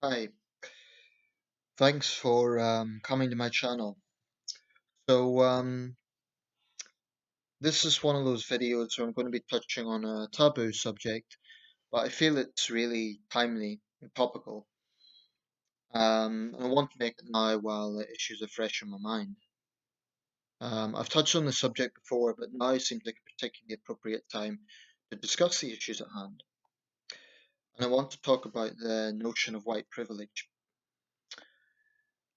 Hi, thanks for coming to my channel. So, this is one of those videos where I'm going to be touching on a taboo subject, but I feel it's really timely and topical. And I want to make it now while the issues are fresh in my mind. I've touched on the subject before, but now seems like a particularly appropriate time to discuss the issues at hand. And I want to talk about the notion of white privilege.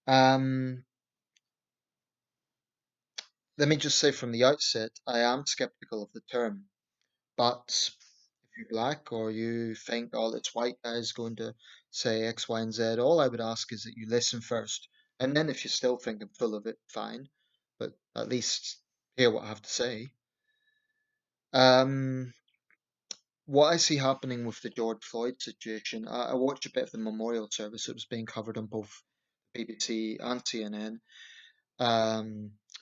Um, Let me just say from the outset, I am skeptical of the term. But if you're black or you think, oh, this white guy is going to say X, Y, and Z, all I would ask is that you listen first. And then if you still think I'm full of it, fine. But at least hear what I have to say. Um, what I see happening with the George Floyd situation, I watched a bit of the memorial service. It was being covered on both BBC and CNN.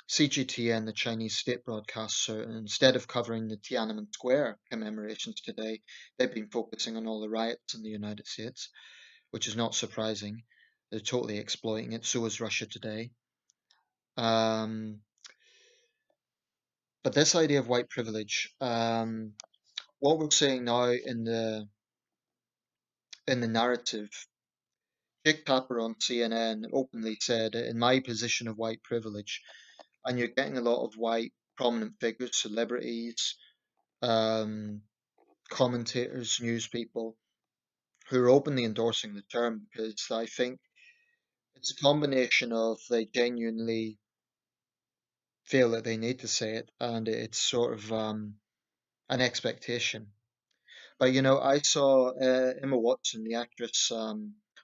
CGTN, the Chinese state broadcaster, instead of covering the Tiananmen Square commemorations today, they've been focusing on all the riots in the United States, which is not surprising. They're totally exploiting it. So is Russia today. Um, but this idea of white privilege, what we're seeing now in the narrative, Jake Tapper on CNN openly said, "In my position of white privilege," and you're getting a lot of white prominent figures, celebrities, um, commentators, news people who are openly endorsing the term because I think it's a combination of they genuinely feel that they need to say it and it's sort of an expectation. But I saw Emma Watson, the actress,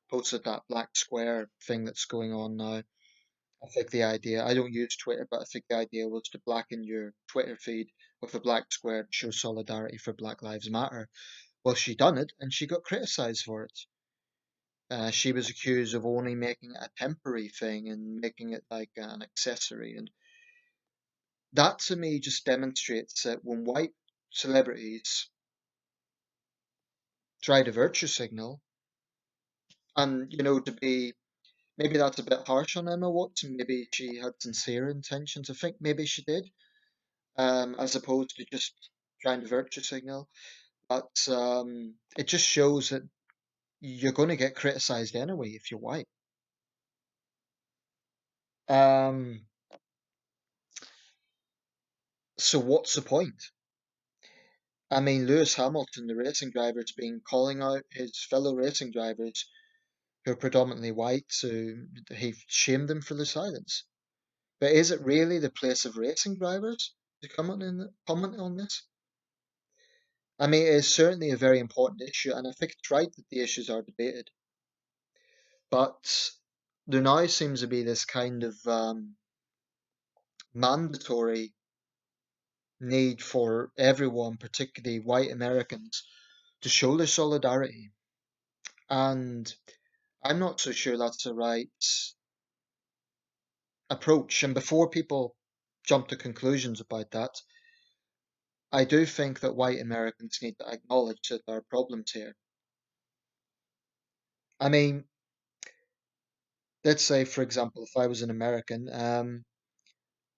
posted that black square thing that's going on now. I think the idea, I don't use Twitter, but I think the idea was to blacken your Twitter feed with a black square to show solidarity for Black Lives Matter. Well, she done it and she got criticised for it. She was accused of only making it a temporary thing and making it like an accessory. And that to me just demonstrates that when white celebrities try to virtue signal, and to be maybe that's a bit harsh on Emma Watson, maybe she had sincere intentions. I think maybe she did, as opposed to just trying to virtue signal. But it just shows that you're going to get criticized anyway if you're white. Um, so what's the point? I mean, Lewis Hamilton, the racing driver, has been calling out his fellow racing drivers who are predominantly white, so he shamed them for their silence. But is it really the place of racing drivers to comment on this? I mean, it is certainly a very important issue, and I think it's right that the issues are debated. But there now seems to be this kind of mandatory need for everyone, particularly white Americans, to show their solidarity. And I'm not so sure that's the right approach. And before people jump to conclusions about that, I do think that white Americans need to acknowledge that there are problems here. I mean, let's say, for example, if I was an American,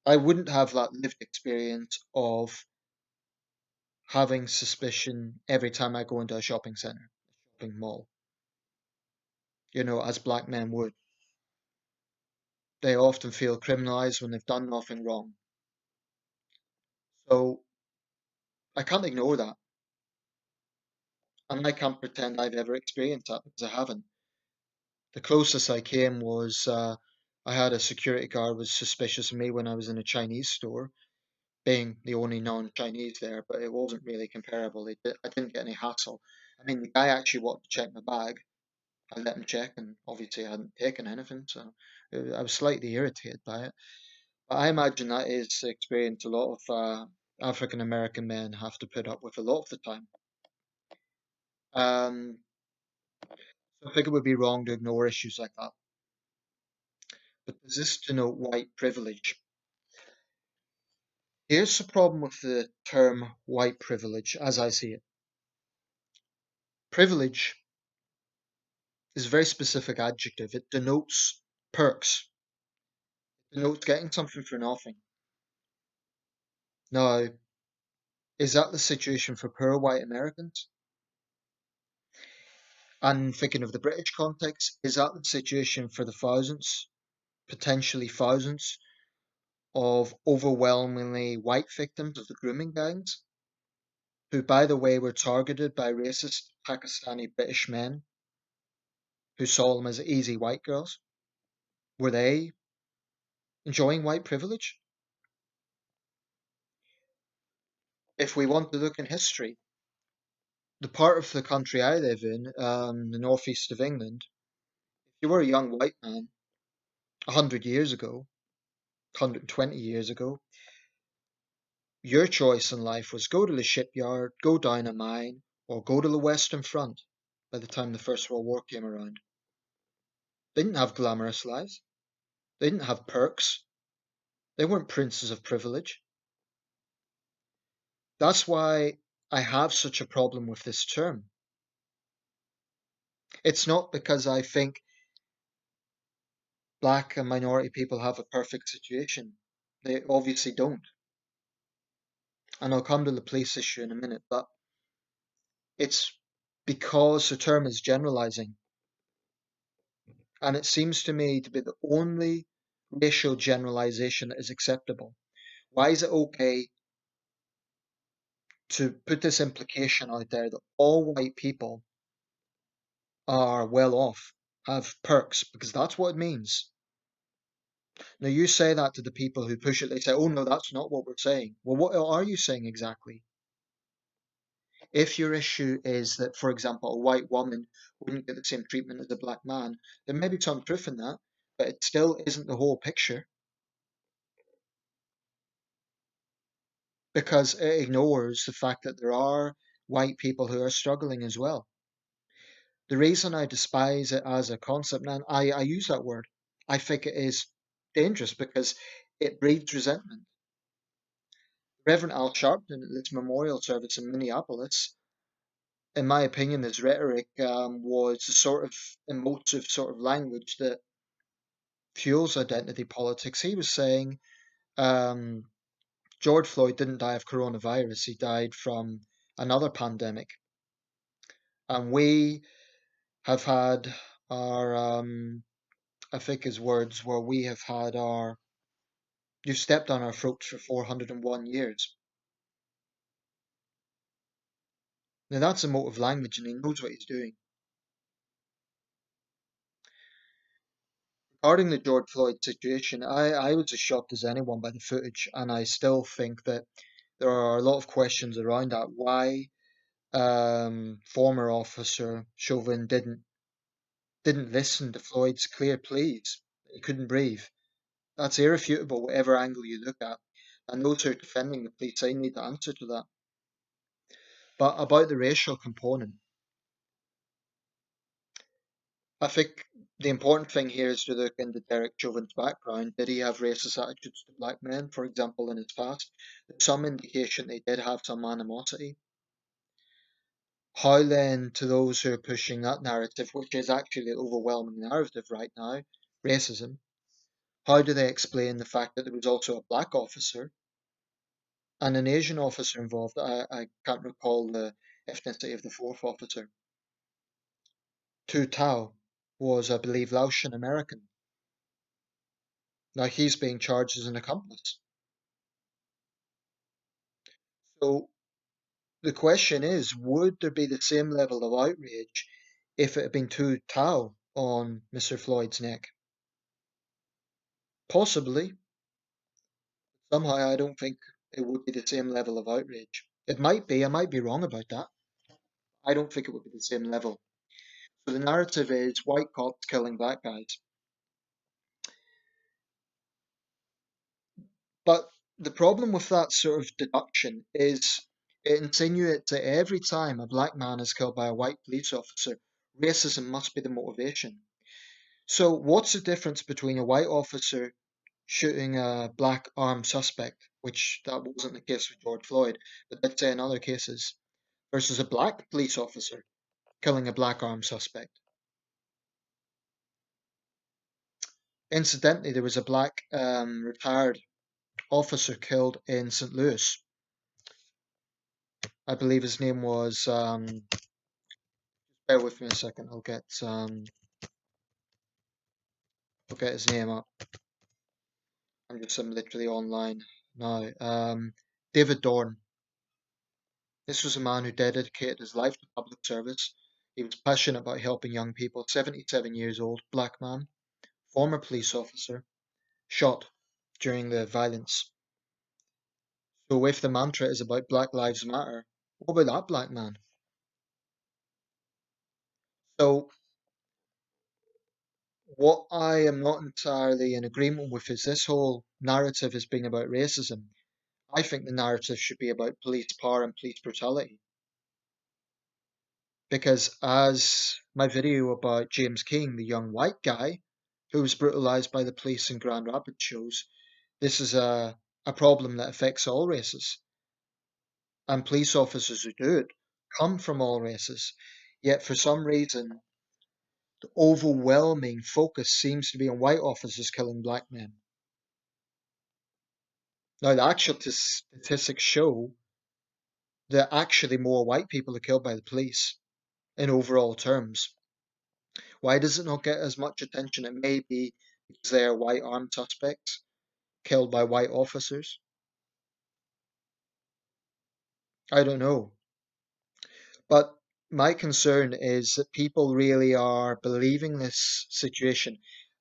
I wouldn't have that lived experience of having suspicion every time I go into a shopping center, a shopping mall, as black men would. They often feel criminalized when they've done nothing wrong. So I can't ignore that. And I can't pretend I've ever experienced that because I haven't. The closest I came was I had a security guard was suspicious of me when I was in a Chinese store, being the only non-Chinese there, but it wasn't really comparable. I didn't get any hassle. I mean, the guy actually wanted to check my bag. I let him check, and obviously I hadn't taken anything, so I was slightly irritated by it. But I imagine that is the experience a lot of African American men have to put up with a lot of the time. Um, so I think it would be wrong to ignore issues like that. But does this denote white privilege? Here's the problem with the term white privilege as I see it. Privilege is a very specific adjective. It denotes perks, denotes getting something for nothing. Now, is that the situation for poor white Americans? And thinking of the British context, is that the situation for the thousands, potentially thousands, of overwhelmingly white victims of the grooming gangs, who, by the way, were targeted by racist Pakistani British men who saw them as easy white girls? Were they enjoying white privilege? If we want to look in history, the part of the country I live in, the northeast of England, if you were a young white man 100 years ago, 120 years ago, your choice in life was go to the shipyard, go down a mine, or go to the Western Front by the time the First World War came around. They didn't have glamorous lives. They didn't have perks. They weren't princes of privilege. That's why I have such a problem with this term. It's not because I think black and minority people have a perfect situation. They obviously don't. And I'll come to the police issue in a minute, but it's because the term is generalizing. And it seems to me to be the only racial generalization that is acceptable. Why is it okay to put this implication out there that all white people are well off, have perks? Because that's what it means. Now, you say that to the people who push it, they say, oh no, that's not what we're saying. Well, what are you saying exactly? If your issue is that, for example, a white woman wouldn't get the same treatment as a black man, there may be some truth in that, but it still isn't the whole picture because it ignores the fact that there are white people who are struggling as well. The reason I despise it as a concept, and I use that word, I think it is dangerous because it breeds resentment. Reverend Al Sharpton at this memorial service in Minneapolis, in my opinion, his rhetoric was the sort of emotive sort of language that fuels identity politics. He was saying um, George Floyd didn't die of coronavirus, he died from another pandemic. And we have had our, I think his words were, we have had our, you've stepped on our throats for 401 years. Now that's emotive language and he knows what he's doing. Regarding the George Floyd situation, I was as shocked as anyone by the footage, and I still think that there are a lot of questions around that. Why former officer Chauvin didn't listen to Floyd's clear pleas? He couldn't breathe. That's irrefutable, whatever angle you look at. And those who are defending the police, they need to answer to that. But about the racial component, I think the important thing here is to look into Derek Chauvin's background. Did he have racist attitudes to black men, for example, in his past? There's some indication they did have some animosity. How then, to those who are pushing that narrative, which is actually the overwhelming narrative right now, racism, how do they explain the fact that there was also a black officer and an Asian officer involved? I can't recall the ethnicity of the fourth officer. Tu Tao was, I believe, Laotian American. Now he's being charged as an accomplice. So the question is, would there be the same level of outrage if it had been Tu Tao on Mr. Floyd's neck? Possibly. Somehow I don't think it would be the same level of outrage. It might be, I might be wrong about that. I don't think it would be the same level. So the narrative is white cops killing black guys. But the problem with that sort of deduction is it insinuates that every time a black man is killed by a white police officer, racism must be the motivation. So what's the difference between a white officer shooting a black armed suspect, which that wasn't the case with George Floyd, but let's say in other cases, versus a black police officer killing a black armed suspect? Incidentally, there was a black retired officer killed in St. Louis. I believe his name was. Bear with me a second. I'll get his name up. I'm literally online now. David Dorn. This was a man who dedicated his life to public service. He was passionate about helping young people. 77 years old, black man, former police officer, shot during the violence. So if the mantra is about Black Lives Matter, what about that black man? So what I am not entirely in agreement with is this whole narrative as being about racism. I think the narrative should be about police power and police brutality. Because as my video about James King, the young white guy who was brutalized by the police in Grand Rapids shows, this is a problem that affects all races. And police officers who do it come from all races. Yet for some reason, the overwhelming focus seems to be on white officers killing black men. Now, the actual statistics show that actually more white people are killed by the police in overall terms. Why does it not get as much attention? It may be because they are white armed suspects killed by white officers. I don't know. But my concern is that people really are believing this situation,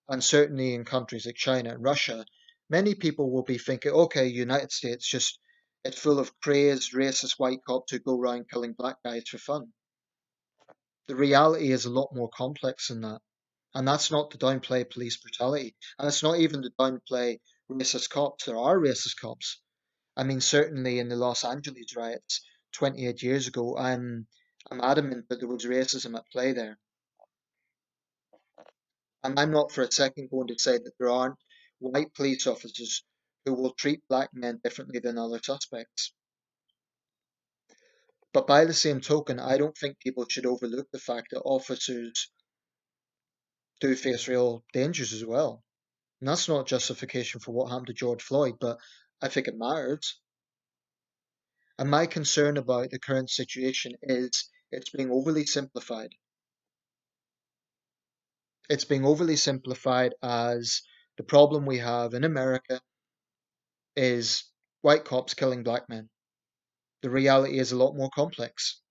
and certainly in countries like China and Russia, many people will be thinking, okay, United States just it's full of crazed, racist white cops who go around killing black guys for fun. The reality is a lot more complex than that. And that's not to downplay police brutality. And it's not even to downplay racist cops. There are racist cops. I mean, certainly in the Los Angeles riots 28 years ago, I'm adamant that there was racism at play there. And I'm not for a second going to say that there aren't white police officers who will treat black men differently than other suspects. But by the same token, I don't think people should overlook the fact that officers do face real dangers as well. And that's not justification for what happened to George Floyd, but I think it matters. And my concern about the current situation is it's being overly simplified. It's being overly simplified as the problem we have in America is white cops killing black men. The reality is a lot more complex.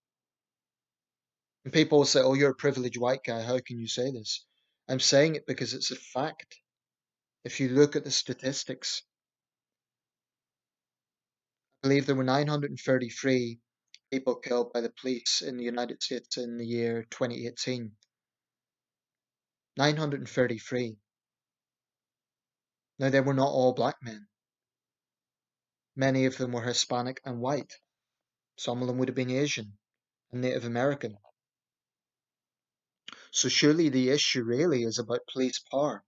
And people will say, oh, you're a privileged white guy. How can you say this? I'm saying it because it's a fact. If you look at the statistics, I believe there were 933 people killed by the police in the United States in the year 2018. 933. Now, they were not all black men. Many of them were Hispanic and white. Some of them would have been Asian and Native American. So surely the issue really is about police power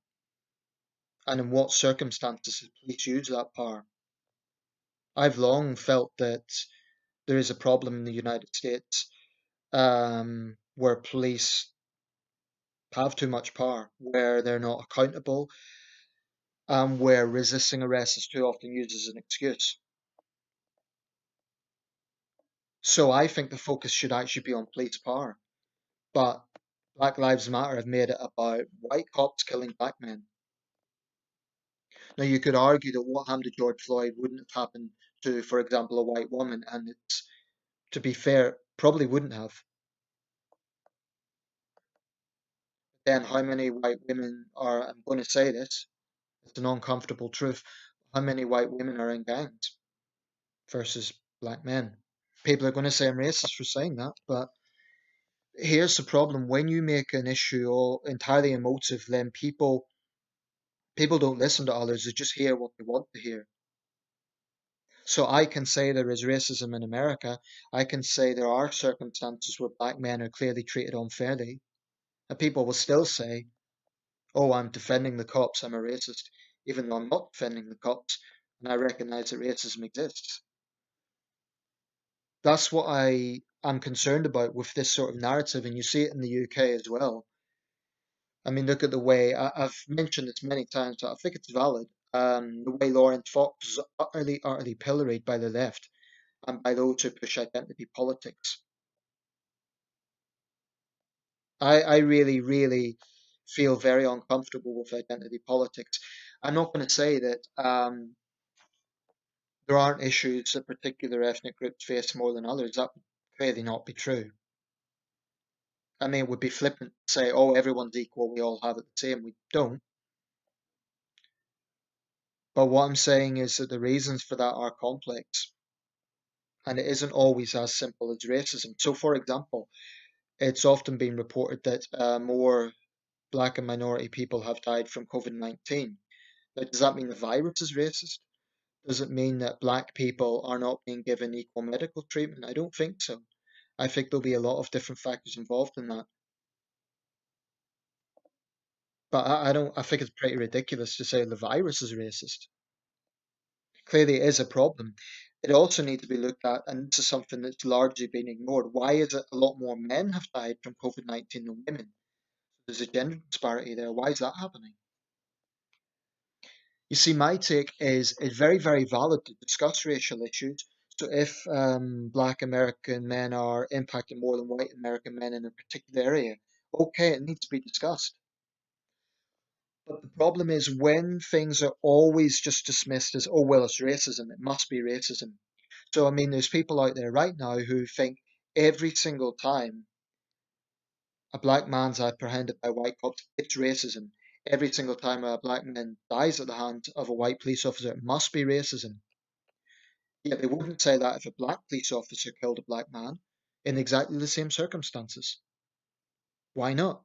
and in what circumstances the police use that power. I've long felt that there is a problem in the United States where police have too much power, where they're not accountable, and where resisting arrest is too often used as an excuse. So I think the focus should actually be on police power. But Black Lives Matter have made it about white cops killing black men. Now, you could argue that what happened to George Floyd wouldn't have happened to, for example, a white woman, and it's, to be fair, probably wouldn't have. Then, how many white women are, I'm going to say this, it's an uncomfortable truth, how many white women are in gangs versus black men? People are going to say I'm racist for saying that, but here's the problem. When you make an issue all entirely emotive, then people don't listen to others, they just hear what they want to hear. So I can say there is racism in America. I can say there are circumstances where black men are clearly treated unfairly. And people will still say, oh, I'm defending the cops, I'm a racist, even though I'm not defending the cops, and I recognize that racism exists. That's what I am concerned about with this sort of narrative, and you see it in the UK as well. I mean, look at the way I've mentioned this many times, so I think it's valid. The way Lauren Fox was utterly pilloried by the left and by those who push identity politics. I really feel very uncomfortable with identity politics. I'm not going to say that there aren't issues that particular ethnic groups face more than others. That would clearly not be true. I mean, it would be flippant to say, oh, everyone's equal, we all have it the same. We don't. But what I'm saying is that the reasons for that are complex, and it isn't always as simple as racism. So, for example, it's often been reported that more black and minority people have died from COVID-19. But does that mean the virus is racist? Does it mean that black people are not being given equal medical treatment? I don't think so. I think there'll be a lot of different factors involved in that. But I don't. I think it's pretty ridiculous to say the virus is racist. Clearly, it is a problem. It also needs to be looked at, and this is something that's largely been ignored. Why is it a lot more men have died from COVID-19 than women? There's a gender disparity there. Why is that happening? You see, my take is it's very valid to discuss racial issues. So if black American men are impacting more than white American men in a particular area, okay, it needs to be discussed. But the problem is when things are always just dismissed as, oh, well, it's racism, it must be racism. So, I mean, there's people out there right now who think every single time a black man's apprehended by white cops, it's racism. Every single time a black man dies at the hands of a white police officer, it must be racism. Yet they wouldn't say that if a black police officer killed a black man in exactly the same circumstances. Why not?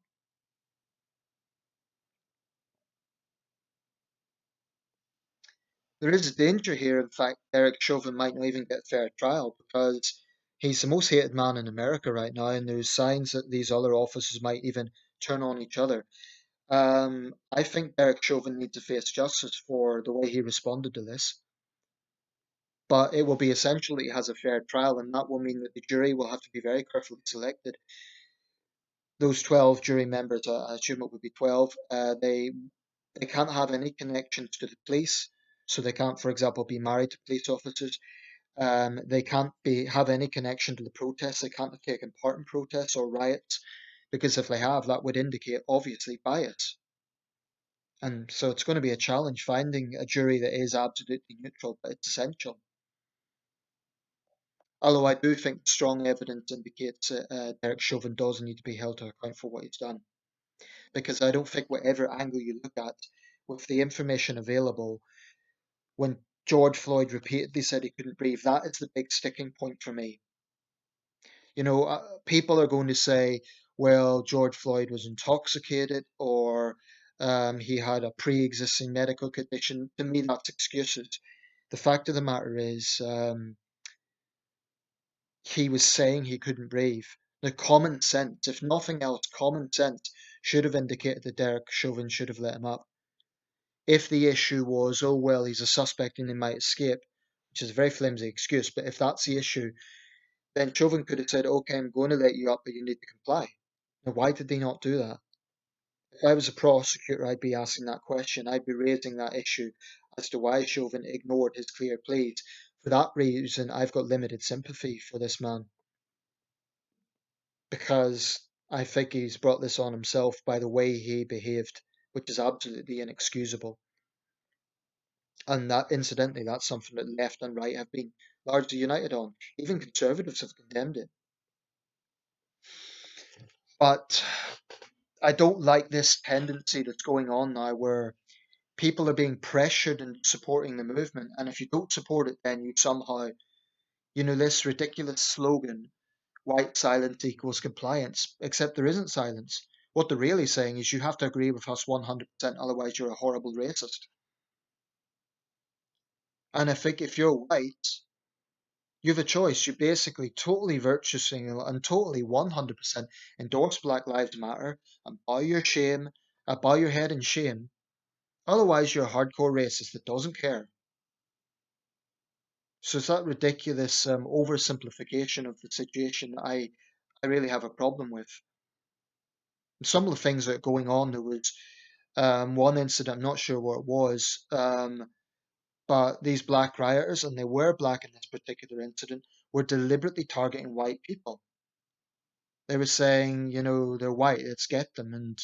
There is a danger here. In fact, Derek Chauvin might not even get a fair trial because he's the most hated man in America right now, and there's signs that these other officers might even turn on each other. I think Derek Chauvin needs to face justice for the way he responded to this, but it will be essential that he has a fair trial, and that will mean that the jury will have to be very carefully selected. Those 12 jury members, I assume it would be 12, they can't have any connections to the police, so they can't, for example, be married to police officers. They can't be have any connection to the protests. They can't have taken part in protests or riots, because if they have, that would indicate obviously bias. And so it's going to be a challenge finding a jury that is absolutely neutral, but it's essential. Although I do think strong evidence indicates that Derek Chauvin does need to be held to account for what he's done. Because I don't think whatever angle you look at, with the information available, when George Floyd repeatedly said he couldn't breathe, that is the big sticking point for me. People are going to say, well, George Floyd was intoxicated or he had a pre existing medical condition. To me, that's excuses. The fact of the matter is, he was saying he couldn't breathe. The common sense, if nothing else, common sense should have indicated that Derek Chauvin should have let him up. If the issue was, oh, well, he's a suspect and he might escape, which is a very flimsy excuse, but if that's the issue, then Chauvin could have said, okay, I'm going to let you up, but you need to comply. Now, why did they not do that? If I was a prosecutor, I'd be asking that question. I'd be raising that issue as to why Chauvin ignored his clear pleas. For that reason, I've got limited sympathy for this man because I think he's brought this on himself by the way he behaved, which is absolutely inexcusable. And that, incidentally, that's something that left and right have been largely united on. Even conservatives have condemned it. But I don't like this tendency that's going on now where people are being pressured into supporting the movement. And if you don't support it, then you somehow, this ridiculous slogan, white silence equals compliance, except there isn't silence. What they're really saying is you have to agree with us 100%, otherwise you're a horrible racist. And I think if you're white, you have a choice. You basically totally virtue signal and totally 100% endorse Black Lives Matter and bow your head in shame. Otherwise, you're a hardcore racist that doesn't care. So it's that ridiculous oversimplification of the situation that I really have a problem with. Some of the things that are going on, there was one incident, I'm not sure what it was, but these black rioters, and they were black in this particular incident, were deliberately targeting white people. They were saying, they're white, let's get them. And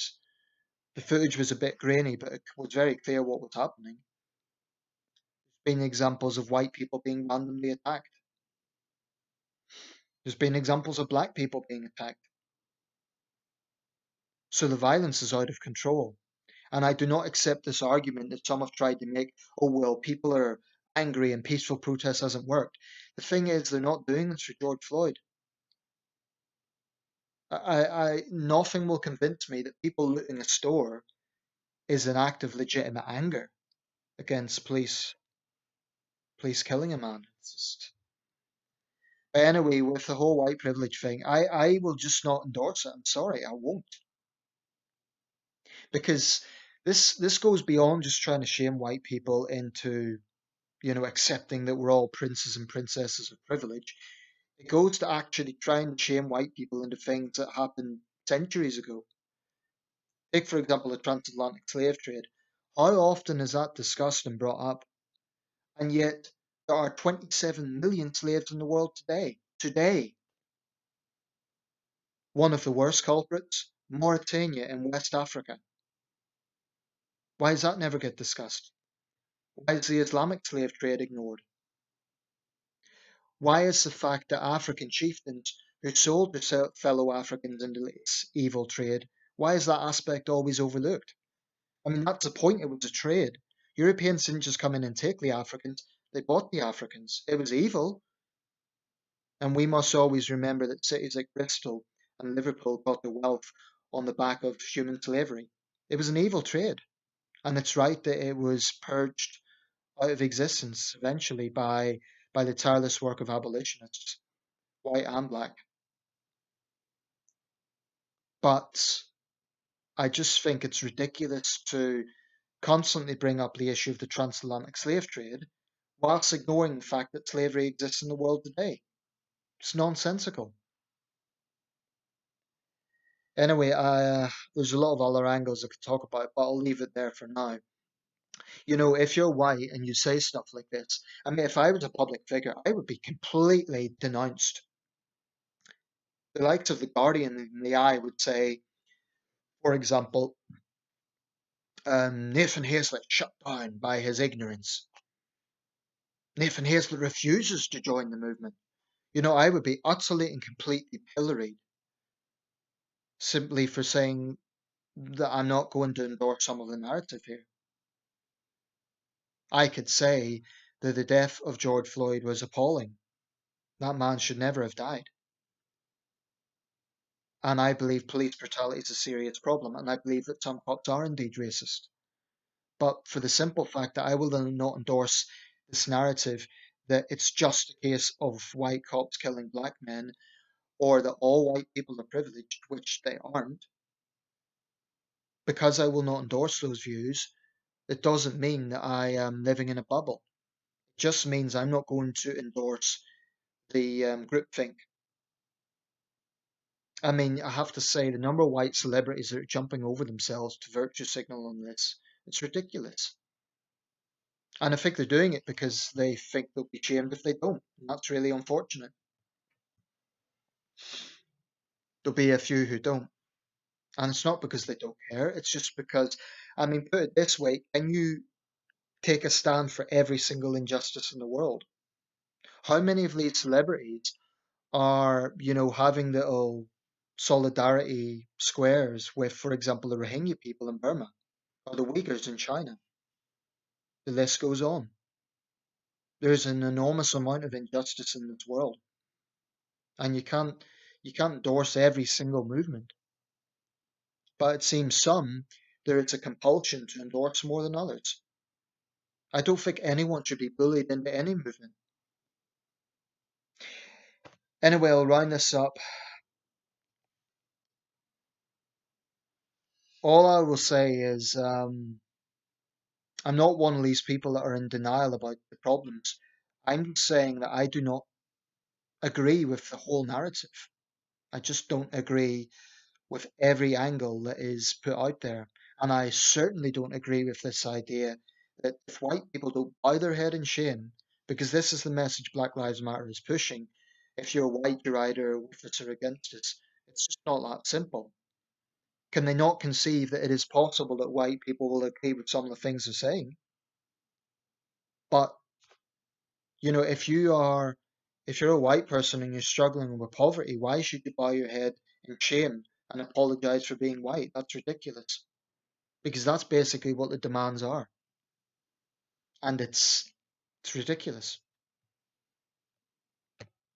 the footage was a bit grainy, but it was very clear what was happening. There's been examples of white people being randomly attacked. There's been examples of black people being attacked. So the violence is out of control. And I do not accept this argument that some have tried to make, oh, well, people are angry and peaceful protest hasn't worked. The thing is, they're not doing this for George Floyd. Nothing will convince me that people looting a store is an act of legitimate anger against police killing a man. It's just... But anyway, with the whole white privilege thing, I will just not endorse it. I'm sorry, I won't. Because this goes beyond just trying to shame white people into, accepting that we're all princes and princesses of privilege. It goes to actually trying to shame white people into things that happened centuries ago. Take, for example, the transatlantic slave trade. How often is that discussed and brought up? And yet, there are 27 million slaves in the world today. Today, one of the worst culprits, Mauritania in West Africa. Why does that never get discussed? Why is the Islamic slave trade ignored? Why is the fact that African chieftains who sold their fellow Africans into this evil trade, why is that aspect always overlooked? I mean, that's the point, it was a trade. Europeans didn't just come in and take the Africans, they bought the Africans. It was evil, and we must always remember that cities like Bristol and Liverpool got their wealth on the back of human slavery. It was an evil trade, and it's right that it was purged out of existence eventually by the tireless work of abolitionists, white and black. But I just think it's ridiculous to constantly bring up the issue of the transatlantic slave trade whilst ignoring the fact that slavery exists in the world today. It's nonsensical. Anyway, there's a lot of other angles I could talk about, but I'll leave it there for now. If you're white and you say stuff like this, I mean, if I was a public figure, I would be completely denounced. The likes of the Guardian and the Eye would say, for example, Nathan Hazlett shut down by his ignorance. Nathan Hazlett refuses to join the movement. I would be utterly and completely pilloried simply for saying that I'm not going to endorse some of the narrative here. I could say that the death of George Floyd was appalling. That man should never have died. And I believe police brutality is a serious problem, and I believe that some cops are indeed racist. But for the simple fact that I will then not endorse this narrative that it's just a case of white cops killing black men, or that all white people are privileged, which they aren't, because I will not endorse those views, it doesn't mean that I am living in a bubble. It just means I'm not going to endorse the groupthink. I mean, I have to say, the number of white celebrities that are jumping over themselves to virtue signal on this, it's ridiculous. And I think they're doing it because they think they'll be shamed if they don't. And that's really unfortunate. There'll be a few who don't. And it's not because they don't care, it's just because, I mean, put it this way, can you take a stand for every single injustice in the world? How many of these celebrities are, having little solidarity squares with, for example, the Rohingya people in Burma or the Uyghurs in China? The list goes on. There's an enormous amount of injustice in this world, and you can't endorse every single movement. But it seems there is a compulsion to endorse more than others. I don't think anyone should be bullied into any movement. Anyway, I'll round this up. All I will say is I'm not one of these people that are in denial about the problems. I'm saying that I do not agree with the whole narrative. I just don't agree with every angle that is put out there. And I certainly don't agree with this idea that if white people don't bow their head in shame, because this is the message Black Lives Matter is pushing, if you're white, you're either with us or against us. It's just not that simple. Can they not conceive that it is possible that white people will agree with some of the things they're saying? But if you're a white person and you're struggling with poverty, why should you bow your head in shame and apologize for being white? That's ridiculous. Because that's basically what the demands are. And it's ridiculous.